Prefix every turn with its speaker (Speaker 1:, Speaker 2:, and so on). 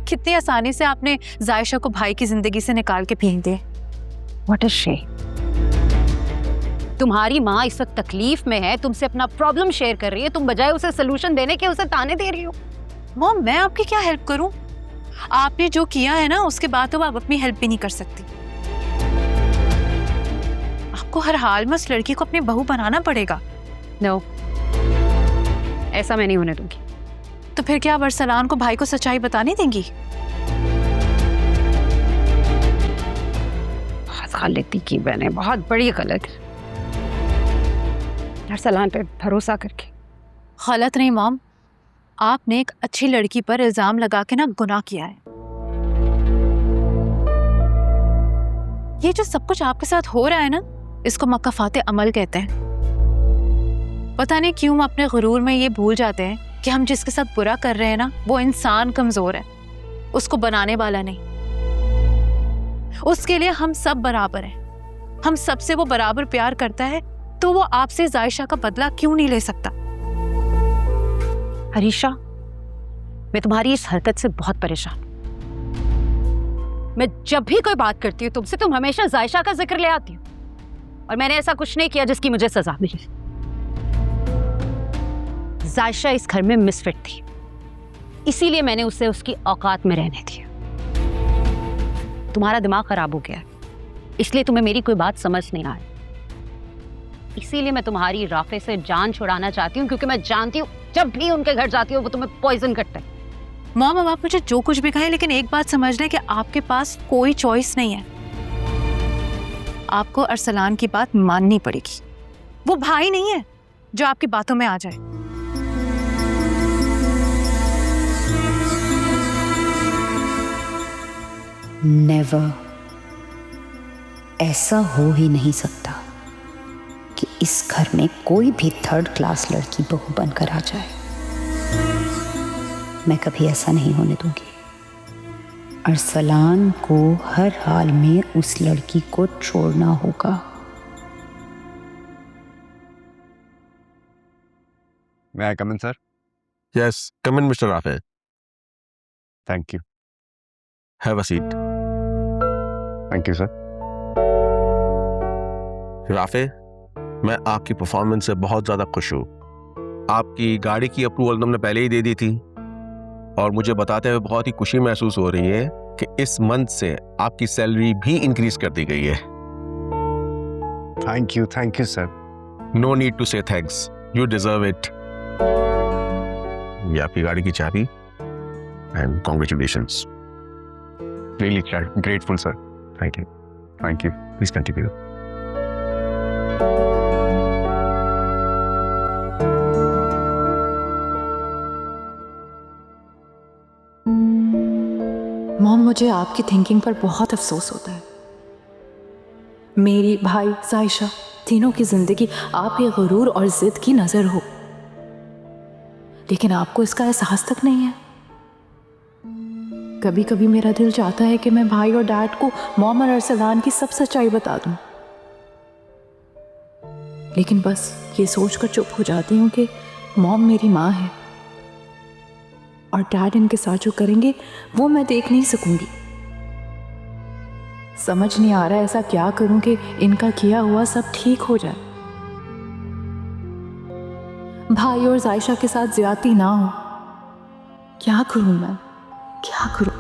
Speaker 1: कितनी आसानी से आपने जायशा को भाई की जिंदगी से निकाल के फेंक दिया।
Speaker 2: What a shame. तुम्हारी माँ इस वक्त तकलीफ में है, तुमसे अपना प्रॉब्लम शेयर कर रही है, तुम बजाय उसे सोल्यूशन देने के उसे ताने दे रही हो।
Speaker 1: मॉम, मैं आपकी क्या हेल्प करूं? आपने जो किया है ना, उसके बाद तो आप अपनी हेल्प भी नहीं कर सकती। आपको हर हाल में उस लड़की को अपनी बहू बनाना पड़ेगा।
Speaker 2: नो, ऐसा मैं नहीं होने दूंगी।
Speaker 1: तो फिर क्या आप अरसलान को भाई को सच्चाई बताने देंगी?
Speaker 2: बहुत गलती की मैंने, बहुत बड़ी गलत, अरसलान पे भरोसा करके।
Speaker 1: गलत नहीं मॉम, आपने एक अच्छी लड़की पर इल्जाम लगा के ना गुनाह किया है। ये जो सब कुछ आपके साथ हो रहा है ना, इसको मक्काफाते अमल कहते हैं। पता नहीं क्यों हम अपने गुरूर में ये भूल जाते हैं कि हम जिसके साथ बुरा कर रहे हैं ना, वो इंसान कमजोर है, उसको बनाने वाला नहीं। उसके लिए हम सब बराबर हैं। हम सबसे वो बराबर प्यार करता है, तो वो आपसे जायशा का बदला क्यों नहीं ले सकता?
Speaker 2: अरीशा, मैं तुम्हारी इस हरकत से बहुत परेशान हूं। मैं जब भी कोई बात करती हूँ तुमसे, तुम हमेशा जायशा का जिक्र ले आती हो, और मैंने ऐसा कुछ नहीं किया जिसकी मुझे सजा मिली। जायशा इस घर में मिसफिट थी, इसीलिए मैंने उसे उसकी औकात में रहने दिया। तुम्हारा दिमाग खराब हो गया है, इसलिए तुम्हें मेरी कोई बात समझ नहीं आ रही। इसीलिए मैं तुम्हारी राफे से जान छुड़ाना चाहती हूँ, क्योंकि मैं जानती हूँ जब भी उनके घर जाती हूँ वो तुम्हें पॉइजन करते हैं।
Speaker 1: मॉम, अब आप मुझे जो कुछ भी कहें, लेकिन एक बात समझ लें कि आपके पास कोई चॉइस नहीं है। आपको अरसलान की बात माननी पड़ेगी। वो भाई नहीं है जो आपकी बातों में आ जाए।
Speaker 3: नेवर, ऐसा हो ही नहीं सकता कि इस घर में कोई भी थर्ड क्लास लड़की बहू बनकर आ जाए। मैं कभी ऐसा नहीं होने दूंगी। अरसलान को हर हाल में उस लड़की को छोड़ना होगा।
Speaker 4: May I come in, sir?
Speaker 5: Yes, come in, Mr. Rafe.
Speaker 4: Thank you.
Speaker 5: Have a seat.
Speaker 4: Thank you, sir.
Speaker 5: Rafe, मैं आपकी परफॉर्मेंस से बहुत ज़्यादा खुश हूँ। आपकी गाड़ी की अप्रूवल तुमने पहले ही दे दी थी, और मुझे बताते हुए बहुत ही खुशी महसूस हो रही है कि इस मंथ से आपकी सैलरी भी इंक्रीज कर दी गई है।
Speaker 4: Thank you, sir.
Speaker 5: No need to say thanks. You deserve it. ये आपकी गाड़ी की चाबी and congratulations.
Speaker 4: Really grateful, sir. Thank you. Thank you. Please continue.
Speaker 1: Mom, मुझे आपकी थिंकिंग पर बहुत अफसोस होता है। मेरी, भाई, जायशा, तीनों की जिंदगी आप ही गुरूर और जिद की नजर हो, लेकिन आपको इसका एहसास तक नहीं है। कभी कभी मेरा दिल चाहता है कि मैं भाई और डैड को मॉम और अरसलान की सब सच्चाई बता दूं, लेकिन बस ये सोचकर चुप हो जाती हूँ कि मॉम मेरी माँ है और डैड इनके साथ जो करेंगे वो मैं देख नहीं सकूंगी। समझ नहीं आ रहा है ऐसा क्या करूं कि इनका किया हुआ सब ठीक हो जाए, भाई और जायशा के साथ ज्यादती ना हो। क्या करूं मैं, क्या करूं?